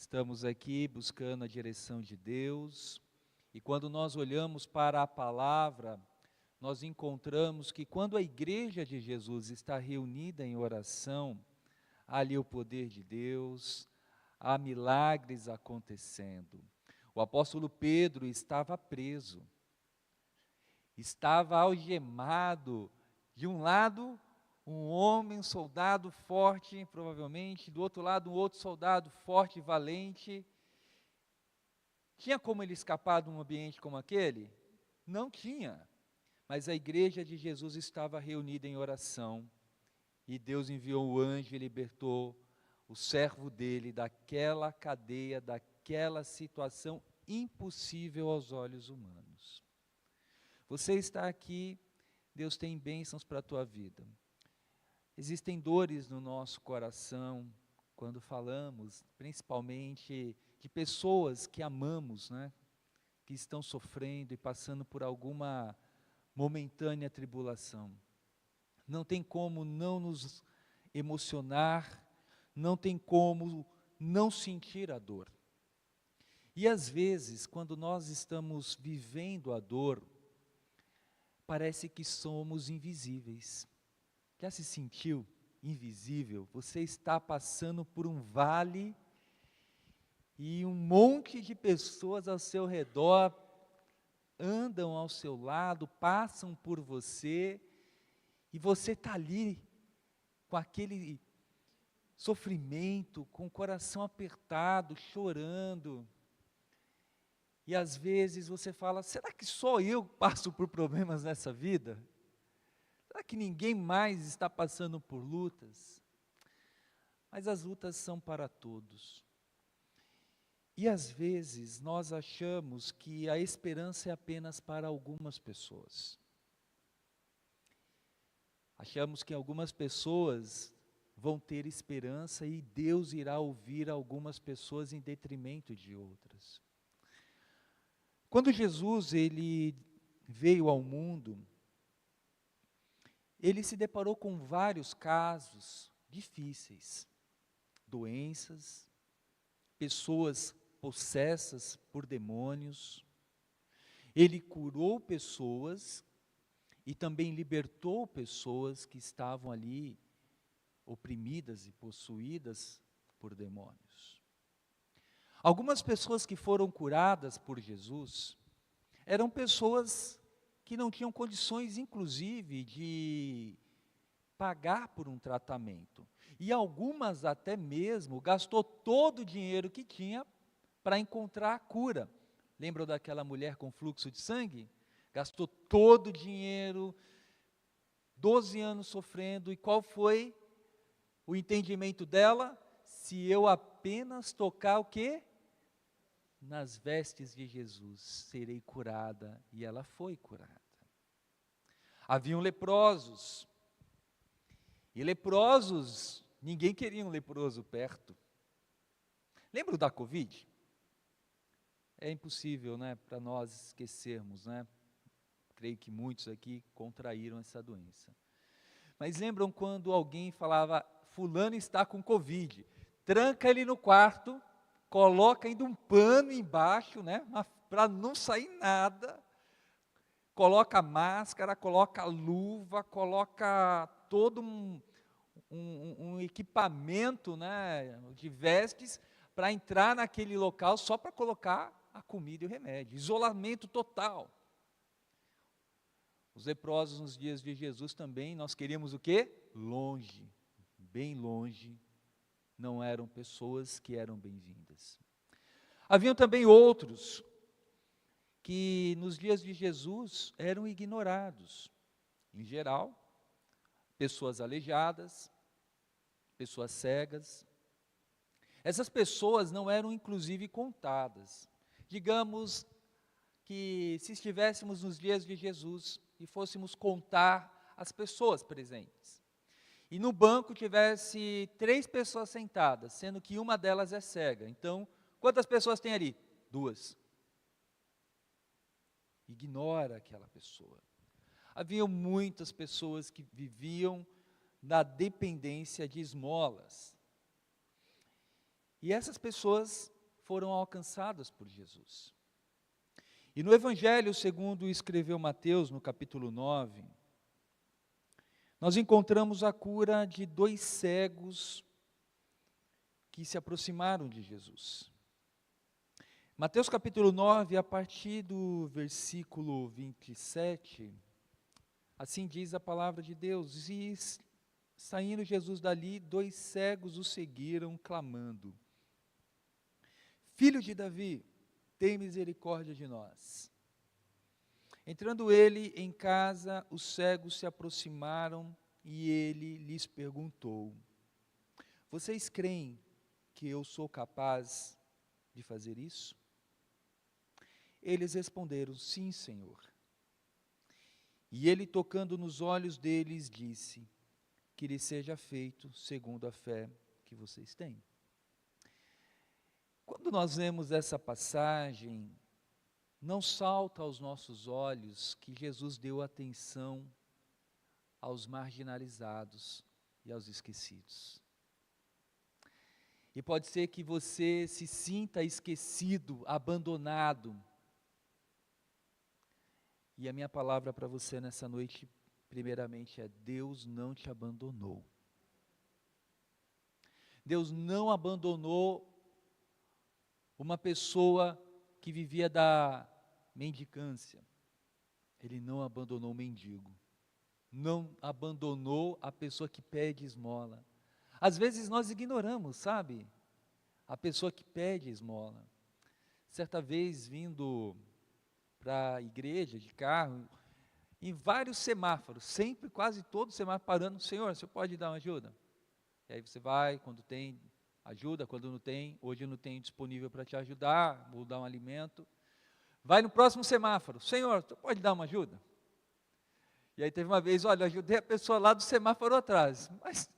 Estamos aqui buscando a direção de Deus, e quando nós olhamos para a palavra, nós encontramos que quando a igreja de Jesus está reunida em oração, há ali o poder de Deus, há milagres acontecendo. O apóstolo Pedro estava preso, estava algemado, de um lado um homem, um soldado forte, provavelmente, do outro lado um outro soldado forte e valente. Tinha como ele escapar de um ambiente como aquele? Não tinha, mas a igreja de Jesus estava reunida em oração, e Deus enviou o anjo e libertou o servo dele daquela cadeia, daquela situação impossível aos olhos humanos. Você está aqui, Deus tem bênçãos para a tua vida. Existem dores no nosso coração, quando falamos, principalmente de pessoas que amamos, né? Que estão sofrendo e passando por alguma momentânea tribulação. Não tem como não nos emocionar, não tem como não sentir a dor. E às vezes, quando nós estamos vivendo a dor, parece que somos invisíveis. Já se sentiu invisível? Você está passando por um vale e um monte de pessoas ao seu redor andam ao seu lado, passam por você, e você está ali com aquele sofrimento, com o coração apertado, chorando. E às vezes você fala: será que só eu passo por problemas nessa vida? Será que ninguém mais está passando por lutas? Mas as lutas são para todos. E às vezes nós achamos que a esperança é apenas para algumas pessoas. Achamos que algumas pessoas vão ter esperança e Deus irá ouvir algumas pessoas em detrimento de outras. Quando Jesus ele veio ao mundo, ele se deparou com vários casos difíceis, doenças, pessoas possessas por demônios. Ele curou pessoas e também libertou pessoas que estavam ali oprimidas e possuídas por demônios. Algumas pessoas que foram curadas por Jesus eram pessoas que não tinham condições, inclusive, de pagar por um tratamento. E algumas até mesmo gastou todo o dinheiro que tinha para encontrar a cura. Lembram daquela mulher com fluxo de sangue? Gastou todo o dinheiro, 12 anos sofrendo, e qual foi o entendimento dela? Se eu apenas tocar o quê? Nas vestes de Jesus, serei curada, e ela foi curada. Haviam leprosos, e leprosos, ninguém queria um leproso perto. Lembram da Covid? É impossível, né, para nós esquecermos, né? Creio que muitos aqui contraíram essa doença. Mas lembram quando alguém falava: fulano está com Covid, tranca ele no quarto, coloca ainda um pano embaixo, né, para não sair nada, coloca máscara, coloca luva, coloca todo um equipamento, né, de vestes, para entrar naquele local só para colocar a comida e o remédio, isolamento total. Os leprosos nos dias de Jesus também, nós queríamos o quê? Longe, bem longe, não eram pessoas que eram bem-vindas. Haviam também outros que nos dias de Jesus eram ignorados, em geral, pessoas aleijadas, pessoas cegas. Essas pessoas não eram inclusive contadas. Digamos que se estivéssemos nos dias de Jesus e fôssemos contar as pessoas presentes, e no banco tivesse 3 pessoas sentadas, sendo que uma delas é cega, então, quantas pessoas tem ali? 2. Ignora aquela pessoa. Havia muitas pessoas que viviam na dependência de esmolas, e essas pessoas foram alcançadas por Jesus. E no Evangelho, segundo escreveu Mateus, no capítulo 9, nós encontramos a cura de 2 cegos que se aproximaram de Jesus. Mateus capítulo 9, a partir do versículo 27, assim diz a palavra de Deus: E saindo Jesus dali, 2 cegos o seguiram, clamando: Filho de Davi, tem misericórdia de nós. Entrando ele em casa, os cegos se aproximaram e ele lhes perguntou: Vocês creem que eu sou capaz de fazer isso? Eles responderam: Sim, Senhor. E ele, tocando nos olhos deles, disse: Que lhe seja feito segundo a fé que vocês têm. Quando nós lemos essa passagem, não salta aos nossos olhos que Jesus deu atenção aos marginalizados e aos esquecidos. E pode ser que você se sinta esquecido, abandonado. E a minha palavra para você nessa noite, primeiramente, é: Deus não te abandonou. Deus não abandonou uma pessoa que vivia da mendicância. Ele não abandonou o mendigo. Não abandonou a pessoa que pede esmola. Às vezes nós ignoramos, sabe? A pessoa que pede esmola. Certa vez, vindo para a igreja de carro, em vários semáforos, sempre, quase todo semáforo parando: Senhor, você pode dar uma ajuda? E aí você vai, quando tem, ajuda, quando não tem, hoje eu não tenho disponível para te ajudar, vou dar um alimento. Vai no próximo semáforo: Senhor, você pode dar uma ajuda? E aí teve uma vez: olha, eu ajudei a pessoa lá do semáforo atrás, mas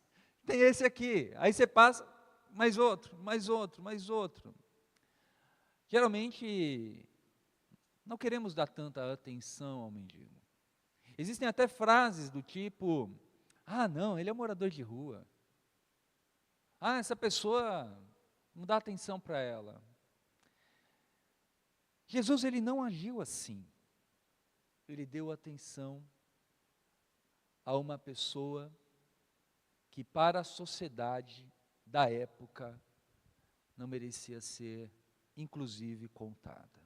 tem esse aqui. Aí você passa, mais outro, mais outro, mais outro. Geralmente, não queremos dar tanta atenção ao mendigo. Existem até frases do tipo: ah, não, ele é morador de rua. Ah, essa pessoa, não dá atenção para ela. Jesus, ele não agiu assim. Ele deu atenção a uma pessoa que para a sociedade da época não merecia ser, inclusive, contada.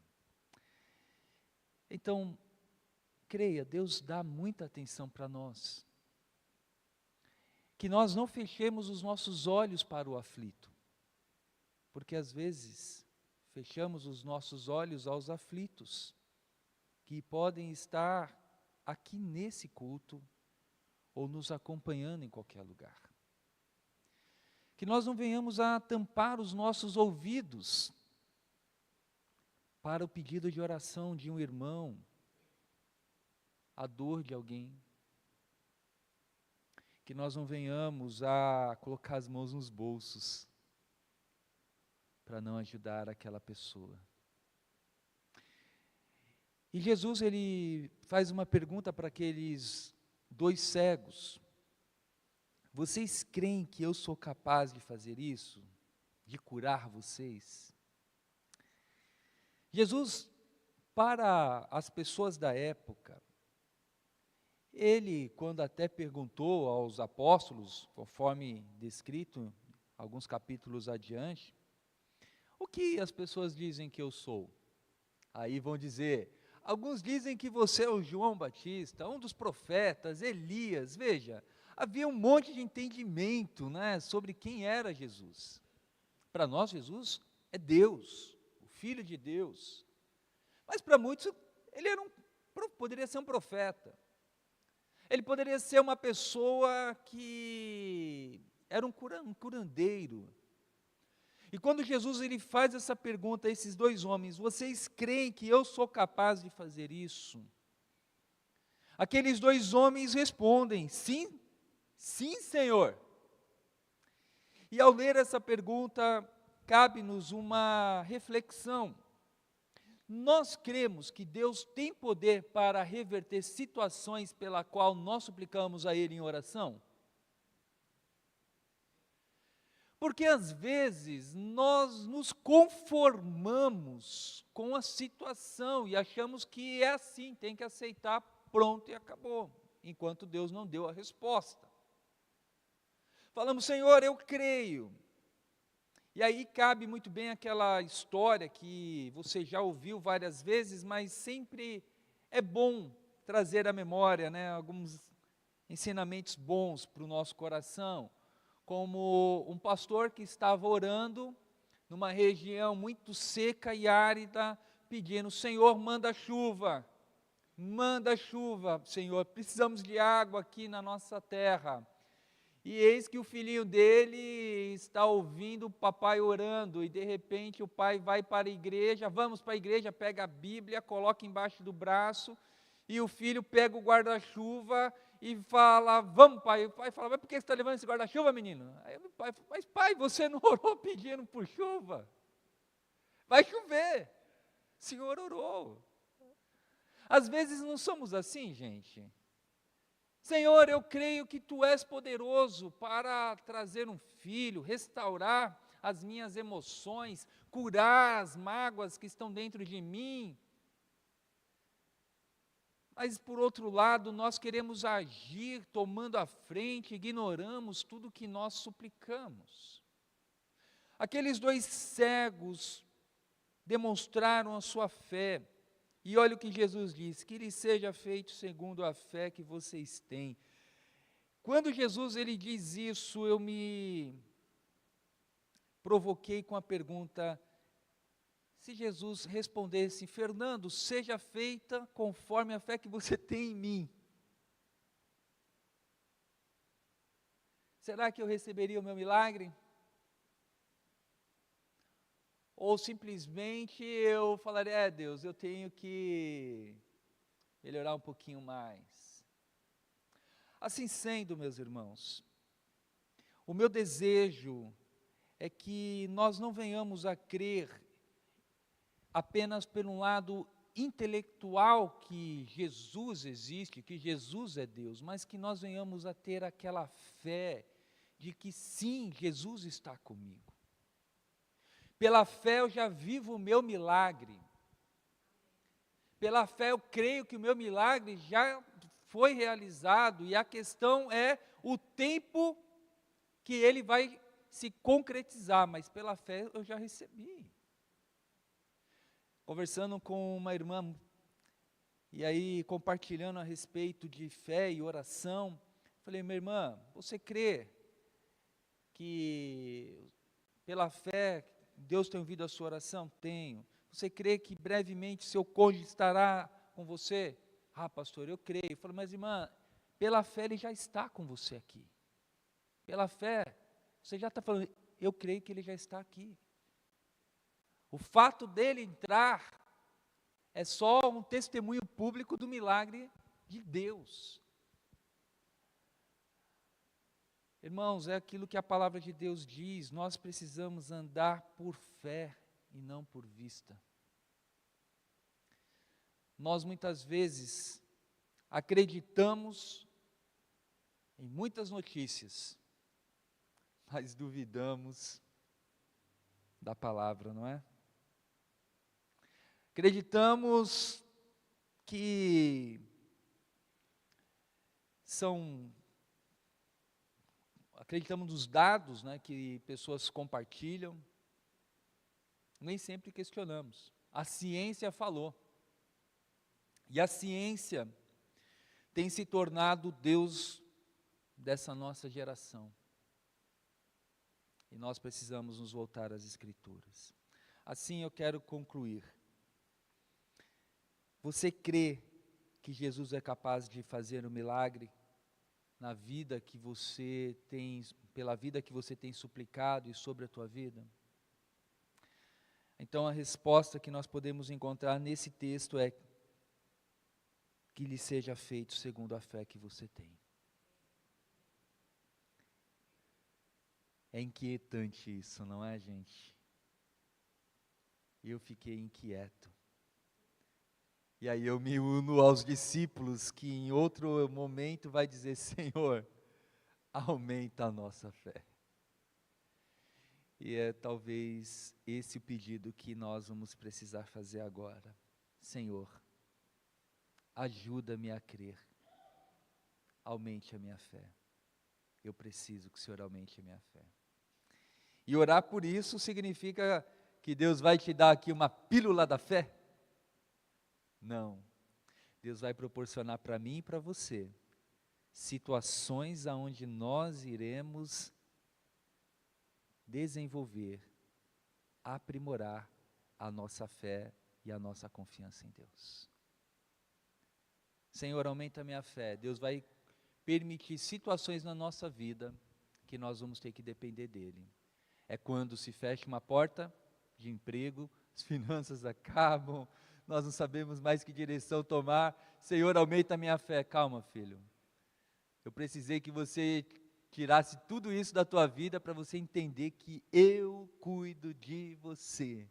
Então, creia, Deus dá muita atenção para nós. Que nós não fechemos os nossos olhos para o aflito, porque às vezes fechamos os nossos olhos aos aflitos, que podem estar aqui nesse culto, ou nos acompanhando em qualquer lugar. Que nós não venhamos a tampar os nossos ouvidos para o pedido de oração de um irmão, a dor de alguém. Que nós não venhamos a colocar as mãos nos bolsos para não ajudar aquela pessoa. E Jesus, ele faz uma pergunta para aqueles 2 cegos: vocês creem que eu sou capaz de fazer isso? De curar vocês? Jesus, para as pessoas da época, ele, quando até perguntou aos apóstolos, conforme descrito alguns capítulos adiante: o que as pessoas dizem que eu sou? Aí vão dizer: alguns dizem que você é o João Batista, um dos profetas, Elias. Veja, havia um monte de entendimento, né, sobre quem era Jesus. Para nós, Jesus é Deus, o Filho de Deus. Mas para muitos, ele poderia ser um profeta. Ele poderia ser uma pessoa que era um curandeiro. E quando Jesus, ele faz essa pergunta a esses 2 homens: vocês creem que eu sou capaz de fazer isso? Aqueles 2 homens respondem: sim, sim, Senhor. E ao ler essa pergunta, cabe-nos uma reflexão. Nós cremos que Deus tem poder para reverter situações pela qual nós suplicamos a Ele em oração? Porque às vezes nós nos conformamos com a situação e achamos que é assim, tem que aceitar, pronto e acabou, enquanto Deus não deu a resposta. Falamos, Senhor, eu creio. E aí cabe muito bem aquela história que você já ouviu várias vezes, mas sempre é bom trazer à memória, né, alguns ensinamentos bons para o nosso coração, como um pastor que estava orando numa região muito seca e árida, pedindo, Senhor, manda chuva, Senhor, precisamos de água aqui na nossa terra. E eis que o filhinho dele está ouvindo o papai orando, e de repente o pai vai para a igreja, vamos para a igreja, pega a Bíblia, coloca embaixo do braço, e o filho pega o guarda-chuva e fala, vamos pai, o pai fala, mas por que você está levando esse guarda-chuva, menino? Aí o pai fala, mas pai, você não orou pedindo por chuva? Vai chover, o Senhor orou. Às vezes não somos assim, gente. Senhor, eu creio que Tu és poderoso para trazer um filho, restaurar as minhas emoções, curar as mágoas que estão dentro de mim. Mas, por outro lado, nós queremos agir tomando a frente, ignoramos tudo que nós suplicamos. Aqueles dois cegos demonstraram a sua fé. E olha o que Jesus diz, que lhe seja feito segundo a fé que vocês têm. Quando Jesus ele diz isso, eu me provoquei com a pergunta, se Jesus respondesse, Fernando, seja feita conforme a fé que você tem em mim, será que eu receberia o meu milagre? Ou simplesmente eu falaria, Deus, eu tenho que melhorar um pouquinho mais. Assim sendo, meus irmãos, o meu desejo é que nós não venhamos a crer apenas pelo lado intelectual que Jesus existe, que Jesus é Deus, mas que nós venhamos a ter aquela fé de que sim, Jesus está comigo. Pela fé eu já vivo o meu milagre. Pela fé eu creio que o meu milagre já foi realizado e a questão é o tempo que ele vai se concretizar, mas pela fé eu já recebi. Conversando com uma irmã, e aí compartilhando a respeito de fé e oração, falei, minha irmã, você crê que pela fé Deus tem ouvido a sua oração? Tenho. Você crê que brevemente seu cônjuge estará com você? Ah, pastor, eu creio. Eu falei, mas irmã, pela fé ele já está com você aqui. Pela fé, você já está falando, eu creio que ele já está aqui. O fato dele entrar é só um testemunho público do milagre de Deus. Irmãos, é aquilo que a palavra de Deus diz, nós precisamos andar por fé e não por vista. Nós muitas vezes acreditamos em muitas notícias, mas duvidamos da palavra, não é? Acreditamos que acreditamos nos dados, né, que pessoas compartilham, nem sempre questionamos. A ciência falou. E a ciência tem se tornado o Deus dessa nossa geração. E nós precisamos nos voltar às Escrituras. Assim eu quero concluir. Você crê que Jesus é capaz de fazer um milagre na vida que você tem, pela vida que você tem suplicado e sobre a tua vida? Então a resposta que nós podemos encontrar nesse texto é que lhe seja feito segundo a fé que você tem. É inquietante isso, não é, gente? Eu fiquei inquieto. E aí eu me uno aos discípulos que em outro momento vai dizer, Senhor, aumenta a nossa fé. E é talvez esse o pedido que nós vamos precisar fazer agora. Senhor, ajuda-me a crer, aumente a minha fé. Eu preciso que o Senhor aumente a minha fé. E orar por isso significa que Deus vai te dar aqui uma pílula da fé? Não. Deus vai proporcionar para mim e para você situações aonde nós iremos desenvolver, aprimorar a nossa fé e a nossa confiança em Deus. Senhor, aumenta a minha fé. Deus vai permitir situações na nossa vida que nós vamos ter que depender dEle. É quando se fecha uma porta de emprego, as finanças acabam, nós não sabemos mais que direção tomar. Senhor, aumenta a minha fé. Calma, filho. Eu precisei que você tirasse tudo isso da tua vida para você entender que eu cuido de você.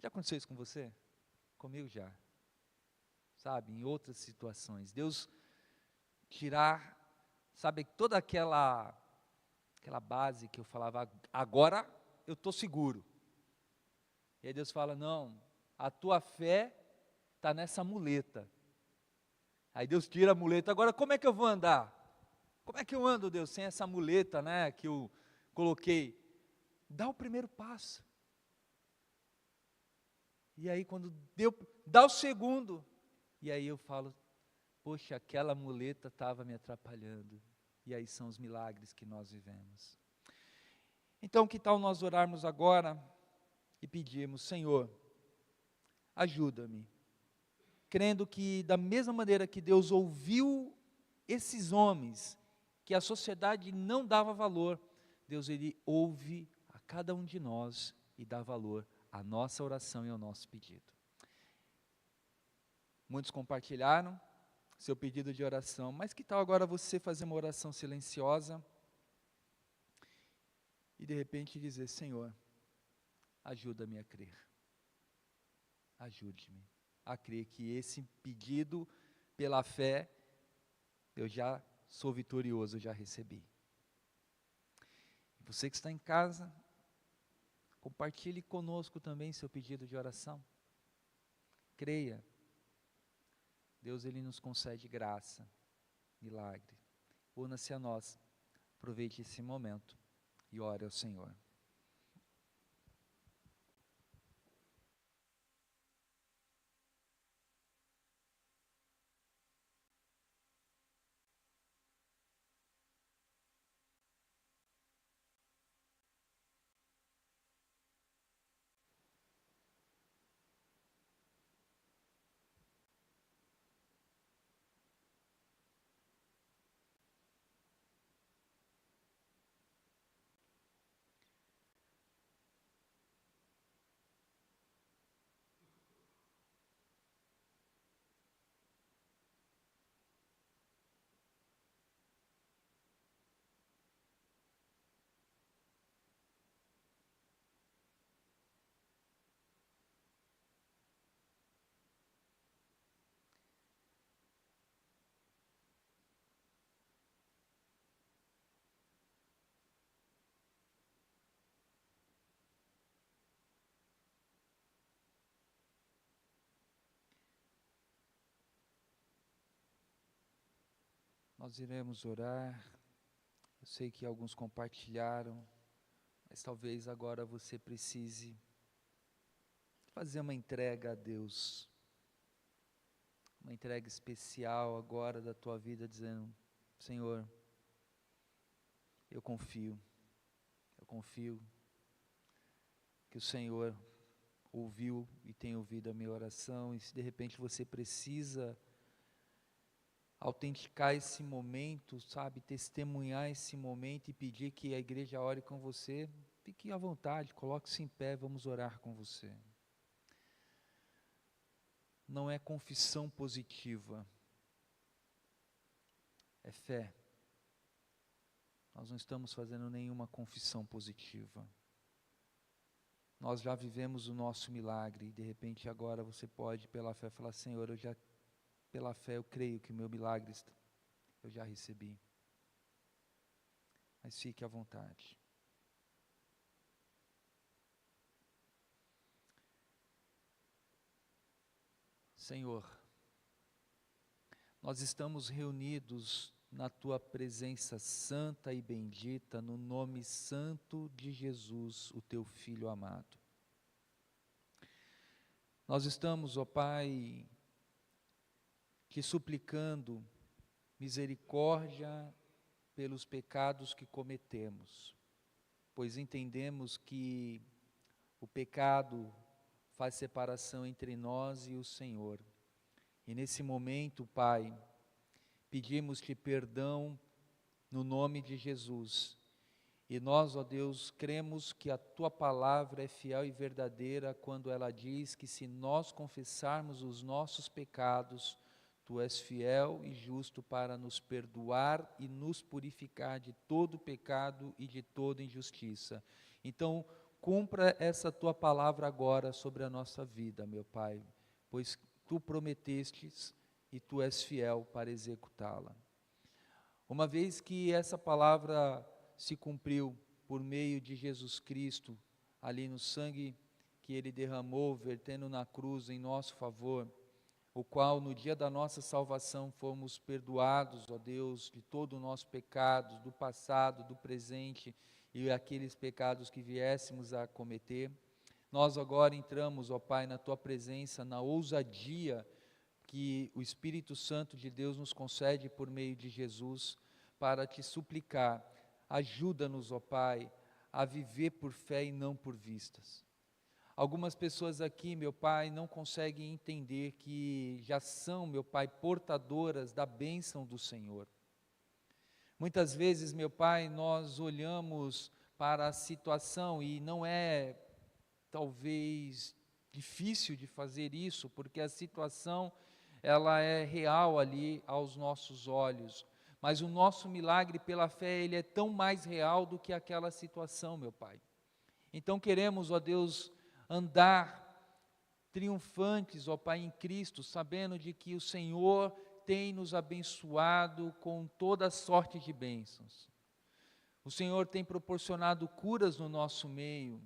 Já aconteceu isso com você? Comigo já. Sabe, em outras situações. Deus tirar, sabe, toda aquela base que eu falava, agora eu estou seguro. E aí Deus fala, não, a tua fé está nessa muleta. Aí Deus tira a muleta, agora como é que eu vou andar? Como é que eu ando, Deus, sem essa muleta, né, que eu coloquei? Dá o primeiro passo. E aí quando dá o segundo, e aí eu falo, poxa, aquela muleta estava me atrapalhando. E aí são os milagres que nós vivemos. Então, que tal nós orarmos agora e pedirmos, Senhor, ajuda-me. Crendo que da mesma maneira que Deus ouviu esses homens, que a sociedade não dava valor, Deus ele ouve a cada um de nós e dá valor à nossa oração e ao nosso pedido. Muitos compartilharam seu pedido de oração, mas que tal agora você fazer uma oração silenciosa e de repente dizer, Senhor, ajuda-me a crer, ajude-me a crer que esse pedido pela fé, eu já sou vitorioso, eu já recebi. Você que está em casa, compartilhe conosco também seu pedido de oração. Creia, Deus ele nos concede graça, milagre. Una-se a nós, aproveite esse momento e ore ao Senhor. Nós iremos orar. Eu sei que alguns compartilharam, mas talvez agora você precise fazer uma entrega a Deus. Uma entrega especial agora da tua vida, dizendo, Senhor, eu confio que o Senhor ouviu e tem ouvido a minha oração, e se de repente você precisa autenticar esse momento, sabe, testemunhar esse momento e pedir que a igreja ore com você, fique à vontade, coloque-se em pé, vamos orar com você. Não é confissão positiva, é fé. Nós não estamos fazendo nenhuma confissão positiva. Nós já vivemos o nosso milagre e de repente agora você pode pela fé falar, Senhor, pela fé eu creio que o meu milagre eu já recebi. mas fique à vontade. Senhor, nós estamos reunidos na Tua presença santa e bendita, no nome santo de Jesus, o Teu Filho amado. Nós estamos, ó Pai, te suplicando misericórdia pelos pecados que cometemos, pois entendemos que o pecado faz separação entre nós e o Senhor. E nesse momento, Pai, pedimos-te perdão no nome de Jesus. E nós, ó Deus, cremos que a Tua palavra é fiel e verdadeira quando ela diz que se nós confessarmos os nossos pecados, Tu és fiel e justo para nos perdoar e nos purificar de todo pecado e de toda injustiça. Então, cumpra essa Tua palavra agora sobre a nossa vida, meu Pai, pois Tu prometestes e Tu és fiel para executá-la. Uma vez que essa palavra se cumpriu por meio de Jesus Cristo, ali no sangue que Ele derramou, vertendo na cruz em nosso favor, o qual no dia da nossa salvação fomos perdoados, ó Deus, de todo o nosso pecado, do passado, do presente e aqueles pecados que viéssemos a cometer. Nós agora entramos, ó Pai, na Tua presença, na ousadia que o Espírito Santo de Deus nos concede por meio de Jesus, para Te suplicar, ajuda-nos, ó Pai, a viver por fé e não por vistas. Algumas pessoas aqui, meu Pai, não conseguem entender que já são, meu Pai, portadoras da bênção do Senhor. Muitas vezes, meu Pai, nós olhamos para a situação e não é, talvez, difícil de fazer isso, porque a situação, ela é real ali aos nossos olhos. Mas o nosso milagre pela fé, ele é tão mais real do que aquela situação, meu Pai. Então queremos, ó Deus, andar triunfantes, ó Pai, em Cristo, sabendo de que o Senhor tem nos abençoado com toda sorte de bênçãos. O Senhor tem proporcionado curas no nosso meio.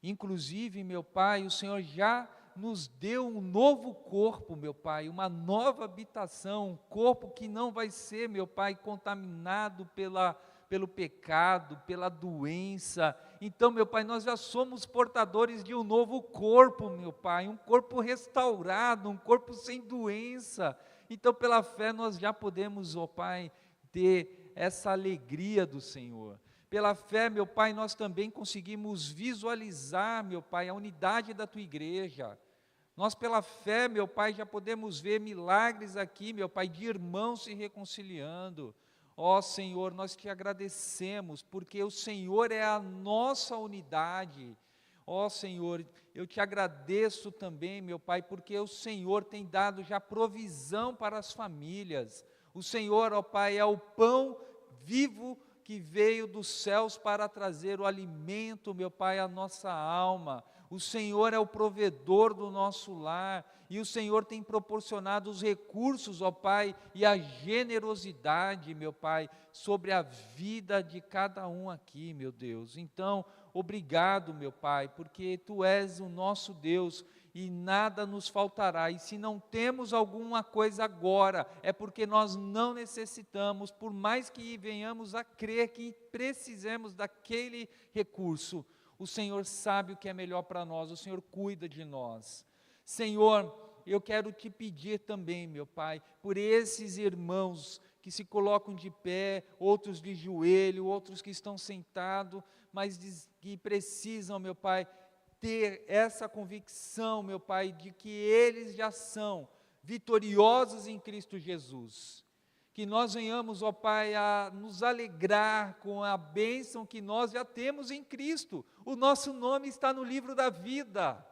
Inclusive, meu Pai, o Senhor já nos deu um novo corpo, meu Pai, uma nova habitação, um corpo que não vai ser, meu Pai, contaminado pelo pecado, pela doença. Então, meu Pai, nós já somos portadores de um novo corpo, meu Pai, um corpo restaurado, um corpo sem doença. Então, pela fé, nós já podemos, ó Pai, ter essa alegria do Senhor. Pela fé, meu Pai, nós também conseguimos visualizar, meu Pai, a unidade da Tua igreja. Nós, pela fé, meu Pai, já podemos ver milagres aqui, meu Pai, de irmãos se reconciliando. Ó Senhor, nós Te agradecemos, porque o Senhor é a nossa unidade. Ó Senhor, eu Te agradeço também, meu Pai, porque o Senhor tem dado já provisão para as famílias. O Senhor, ó Pai, é o pão vivo que veio dos céus para trazer o alimento, meu Pai, à nossa alma. O Senhor é o provedor do nosso lar, e o Senhor tem proporcionado os recursos, ó Pai, e a generosidade, meu Pai, sobre a vida de cada um aqui, meu Deus. Então, obrigado, meu Pai, porque Tu és o nosso Deus, e nada nos faltará, e se não temos alguma coisa agora, é porque nós não necessitamos, por mais que venhamos a crer que precisemos daquele recurso, o Senhor sabe o que é melhor para nós, o Senhor cuida de nós. Senhor, eu quero Te pedir também, meu Pai, por esses irmãos que se colocam de pé, outros de joelho, outros que estão sentados, mas que precisam, meu Pai, ter essa convicção, meu Pai, de que eles já são vitoriosos em Cristo Jesus. Que nós venhamos, ó Pai, a nos alegrar com a bênção que nós já temos em Cristo. O nosso nome está no livro da vida.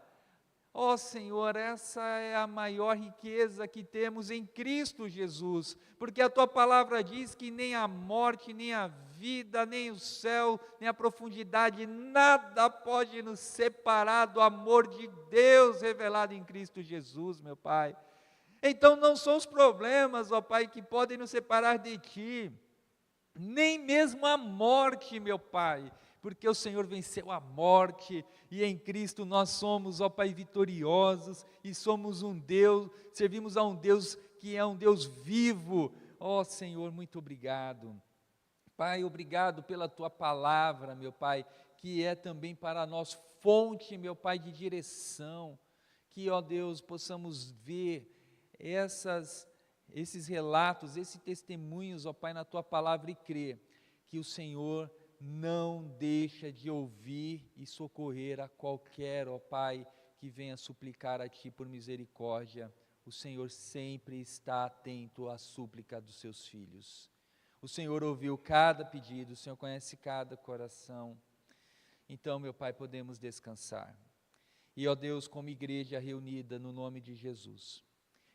Ó Senhor, essa é a maior riqueza que temos em Cristo Jesus, porque a Tua palavra diz que nem a morte, nem a vida, nem o céu, nem a profundidade, nada pode nos separar do amor de Deus revelado em Cristo Jesus, meu Pai. Então não são os problemas, ó Pai, que podem nos separar de Ti. nem mesmo a morte, meu Pai, porque o Senhor venceu a morte, e em Cristo nós somos, ó Pai, vitoriosos, e somos um Deus, servimos a um Deus que é um Deus vivo. Ó Senhor, muito obrigado. Pai, obrigado pela Tua palavra, meu Pai, que é também para nós fonte, meu Pai, de direção, que, ó Deus, possamos ver esses relatos, esses testemunhos, ó Pai, na Tua palavra e crer que o Senhor não deixa de ouvir e socorrer a qualquer, ó Pai, que venha suplicar a Ti por misericórdia. O Senhor sempre está atento à súplica dos seus filhos. O Senhor ouviu cada pedido, o Senhor conhece cada coração. Então, meu Pai, podemos descansar. E, ó Deus, como igreja reunida no nome de Jesus,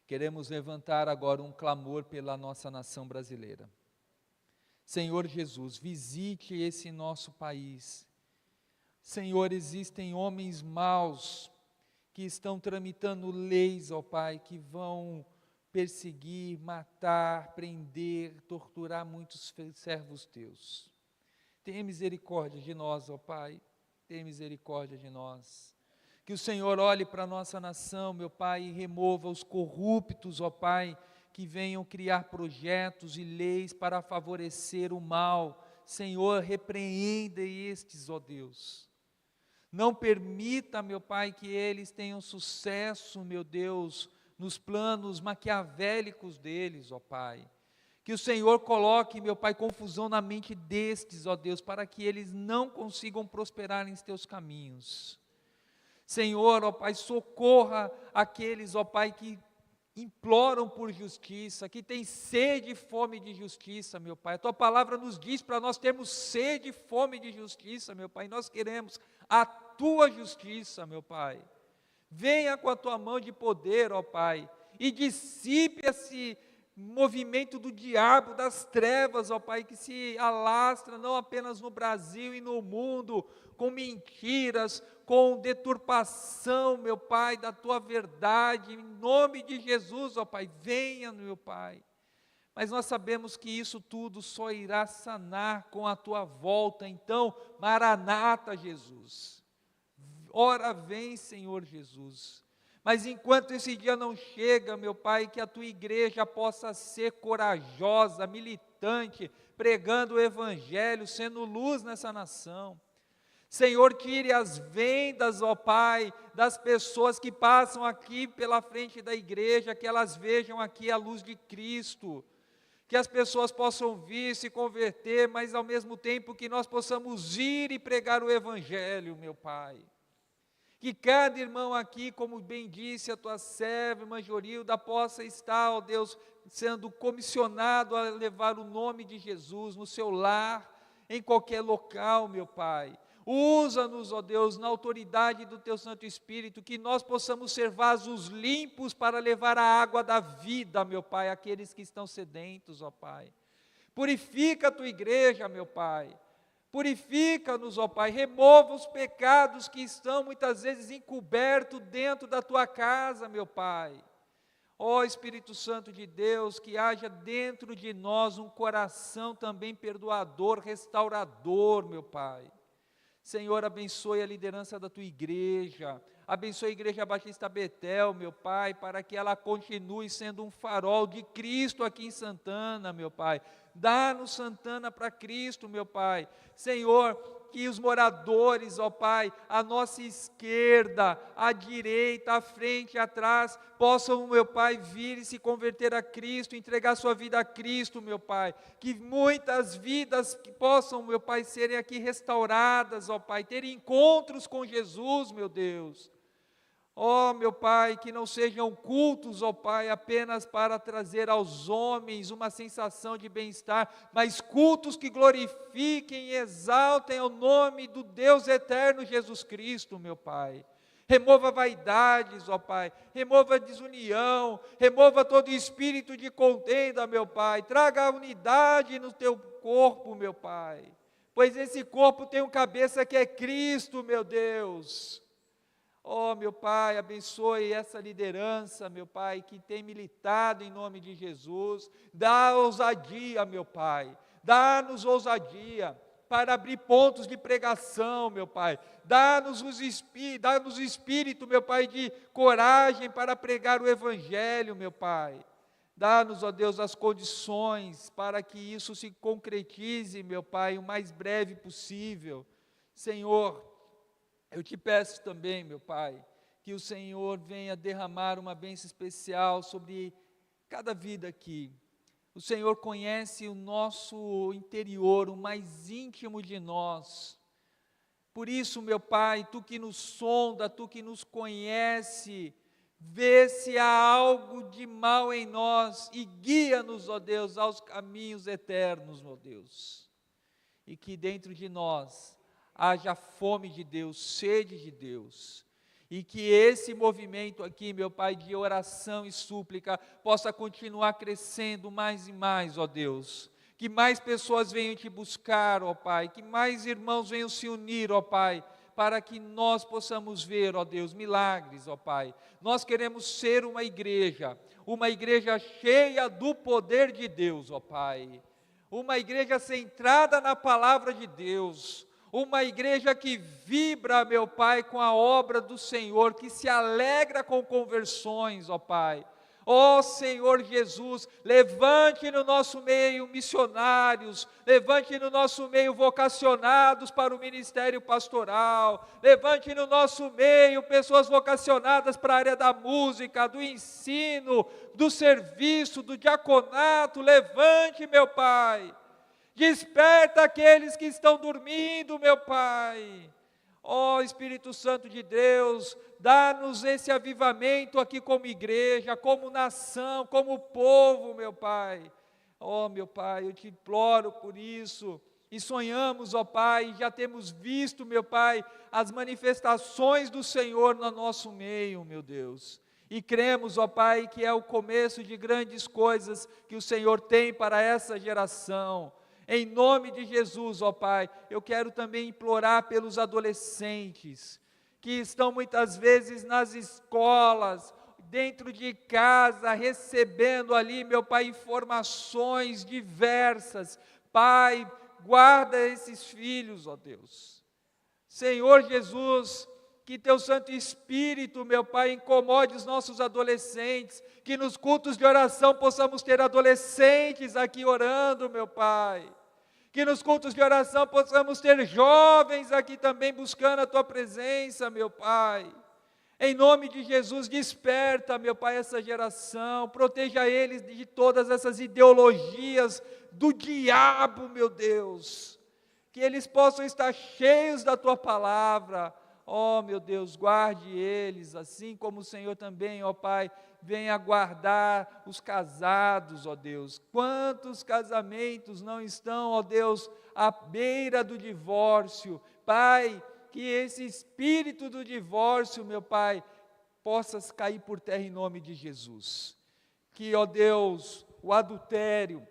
queremos levantar agora um clamor pela nossa nação brasileira. Senhor Jesus, visite esse nosso país. Senhor, existem homens maus que estão tramitando leis, ó Pai, que vão perseguir, matar, prender, torturar muitos servos teus. Tenha misericórdia de nós, ó Pai, tenha misericórdia de nós. Que o Senhor olhe para a nossa nação, meu Pai, e remova os corruptos, ó Pai, que venham criar projetos e leis para favorecer o mal. Senhor, repreenda estes, ó Deus. Não permita, meu Pai, que eles tenham sucesso, meu Deus, nos planos maquiavélicos deles, ó Pai. Que o Senhor coloque, meu Pai, confusão na mente destes, ó Deus, para que eles não consigam prosperar em teus caminhos. Senhor, ó Pai, socorra aqueles, ó Pai, que imploram por justiça, que têm sede e fome de justiça, meu Pai. A Tua palavra nos diz para nós termos sede e fome de justiça, meu Pai. Nós queremos a Tua justiça, meu Pai. Venha com a Tua mão de poder, ó Pai, e dissipe esse movimento do diabo, das trevas, ó Pai, que se alastra não apenas no Brasil e no mundo, com mentiras, com deturpação, meu Pai, da Tua verdade, em nome de Jesus, ó Pai, venha, meu Pai. Mas nós sabemos que isso tudo só irá sanar com a Tua volta, então, Maranata, Jesus. Ora vem, Senhor Jesus. Mas enquanto esse dia não chega, meu Pai, que a Tua igreja possa ser corajosa, militante, pregando o Evangelho, sendo luz nessa nação. Senhor, tire as vendas, ó Pai, das pessoas que passam aqui pela frente da igreja, que elas vejam aqui a luz de Cristo, que as pessoas possam vir, se converter, mas ao mesmo tempo que nós possamos ir e pregar o Evangelho, meu Pai. Que cada irmão aqui, como bem disse a Tua serva, irmã Jorilda, possa estar, ó Deus, sendo comissionado a levar o nome de Jesus no seu lar, em qualquer local, meu Pai. Usa-nos, ó Deus, na autoridade do Teu Santo Espírito, que nós possamos ser vasos limpos para levar a água da vida, meu Pai, àqueles que estão sedentos, ó Pai. Purifica a Tua igreja, meu Pai. Purifica-nos, ó Pai, remova os pecados que estão muitas vezes encobertos dentro da Tua casa, meu Pai. Ó Espírito Santo de Deus, que haja dentro de nós um coração também perdoador, restaurador, meu Pai. Senhor, abençoe a liderança da Tua igreja, abençoe a Igreja Batista Betel, meu Pai, para que ela continue sendo um farol de Cristo aqui em Santana, meu Pai. Dá-nos Santana para Cristo, meu Pai. Senhor, que os moradores, ó Pai, à nossa esquerda, à direita, à frente, atrás, possam, meu Pai, vir e se converter a Cristo, entregar sua vida a Cristo, meu Pai. Que muitas vidas que possam, meu Pai, serem aqui restauradas, ó Pai, ter encontros com Jesus, meu Deus. Ó, meu Pai, que não sejam cultos, ó Pai, apenas para trazer aos homens uma sensação de bem-estar, mas cultos que glorifiquem e exaltem o nome do Deus eterno Jesus Cristo, meu Pai. Remova vaidades, ó Pai, remova a desunião, remova todo espírito de contenda, meu Pai, traga a unidade no Teu corpo, meu Pai, pois esse corpo tem um cabeça que é Cristo, meu Deus. Oh, meu Pai, abençoe essa liderança, meu Pai, que tem militado em nome de Jesus. Dá ousadia, meu Pai. Dá-nos ousadia para abrir pontos de pregação, meu Pai. Dá-nos o espírito, meu Pai, de coragem para pregar o Evangelho, meu Pai. Dá-nos, ó Deus, as condições para que isso se concretize, meu Pai, o mais breve possível. Senhor, eu te peço também, meu Pai, que o Senhor venha derramar uma bênção especial sobre cada vida aqui. O Senhor conhece o nosso interior, o mais íntimo de nós. Por isso, meu Pai, Tu que nos sonda, Tu que nos conhece, vê se há algo de mal em nós e guia-nos, ó Deus, aos caminhos eternos, ó Deus. E que dentro de nós haja fome de Deus, sede de Deus. E que esse movimento aqui, meu Pai, de oração e súplica, possa continuar crescendo mais e mais, ó Deus. Que mais pessoas venham te buscar, ó Pai, que mais irmãos venham se unir, ó Pai, para que nós possamos ver, ó Deus, milagres, ó Pai. Nós queremos ser uma igreja cheia do poder de Deus, ó Pai. Uma igreja centrada na palavra de Deus, uma igreja que vibra, meu Pai, com a obra do Senhor, que se alegra com conversões, ó Pai. Ó Senhor Jesus, levante no nosso meio missionários, levante no nosso meio vocacionados para o ministério pastoral, levante no nosso meio pessoas vocacionadas para a área da música, do ensino, do serviço, do diaconato, levante, meu Pai. Desperta aqueles que estão dormindo, meu Pai. Ó Espírito Santo de Deus, dá-nos esse avivamento aqui como igreja, como nação, como povo, meu Pai. Ó meu Pai, eu te imploro por isso. E sonhamos, ó Pai, já temos visto, meu Pai, as manifestações do Senhor no nosso meio, meu Deus. E cremos, ó Pai, que é o começo de grandes coisas que o Senhor tem para essa geração. Em nome de Jesus, ó Pai, eu quero também implorar pelos adolescentes, que estão muitas vezes nas escolas, dentro de casa, recebendo ali, meu Pai, informações diversas. Pai, guarda esses filhos, ó Deus. Senhor Jesus, que Teu Santo Espírito, meu Pai, incomode os nossos adolescentes, que nos cultos de oração possamos ter adolescentes aqui orando, meu Pai. Que nos cultos de oração possamos ter jovens aqui também buscando a Tua presença, meu Pai. Em nome de Jesus, desperta, meu Pai, essa geração, proteja eles de todas essas ideologias do diabo, meu Deus. Que eles possam estar cheios da Tua palavra. Ó, meu Deus, guarde eles, assim como o Senhor também, ó Pai, venha guardar os casados, ó Deus. Quantos casamentos não estão, ó Deus, à beira do divórcio? Pai, que esse espírito do divórcio, meu Pai, possa cair por terra em nome de Jesus. Que, ó Deus, o adultério,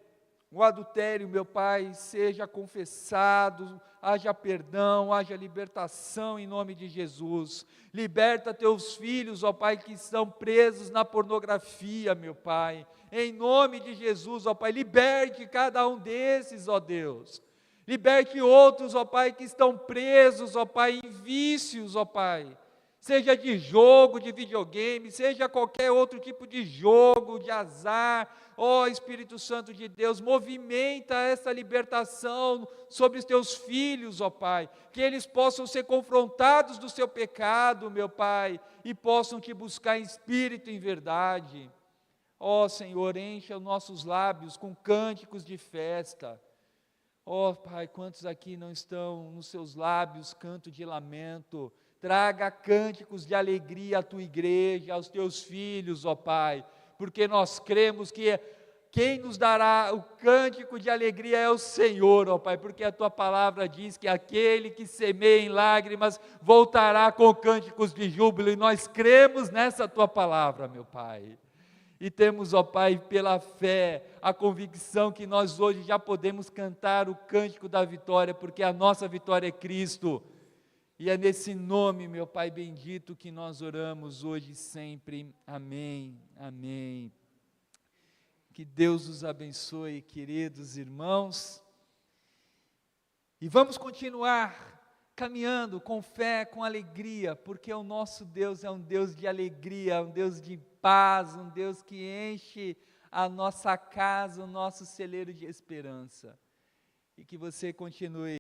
meu Pai, seja confessado, haja perdão, haja libertação em nome de Jesus. Liberta Teus filhos, ó Pai, que estão presos na pornografia, meu Pai. Em nome de Jesus, ó Pai, liberte cada um desses, ó Deus. Liberte outros, ó Pai, que estão presos, ó Pai, em vícios, ó Pai. Seja de jogo, de videogame, seja qualquer outro tipo de jogo, de azar. Ó Espírito Santo de Deus, movimenta essa libertação sobre os Teus filhos, ó Pai. Que eles possam ser confrontados do seu pecado, meu Pai, e possam Te buscar em espírito e em verdade. Ó Senhor, encha os nossos lábios com cânticos de festa. Ó Pai, quantos aqui não estão nos seus lábios canto de lamento? Traga cânticos de alegria à Tua igreja, aos Teus filhos, ó Pai, porque nós cremos que quem nos dará o cântico de alegria é o Senhor, ó Pai, porque a Tua palavra diz que aquele que semeia em lágrimas voltará com cânticos de júbilo, e nós cremos nessa Tua palavra, meu Pai. E temos, ó Pai, pela fé, a convicção que nós hoje já podemos cantar o cântico da vitória, porque a nossa vitória é Cristo. E é nesse nome, meu Pai bendito, que nós oramos hoje e sempre. Amém, amém. Que Deus os abençoe, queridos irmãos. E vamos continuar caminhando com fé, com alegria, porque o nosso Deus é um Deus de alegria, um Deus de paz, um Deus que enche a nossa casa, o nosso celeiro de esperança. E que você continue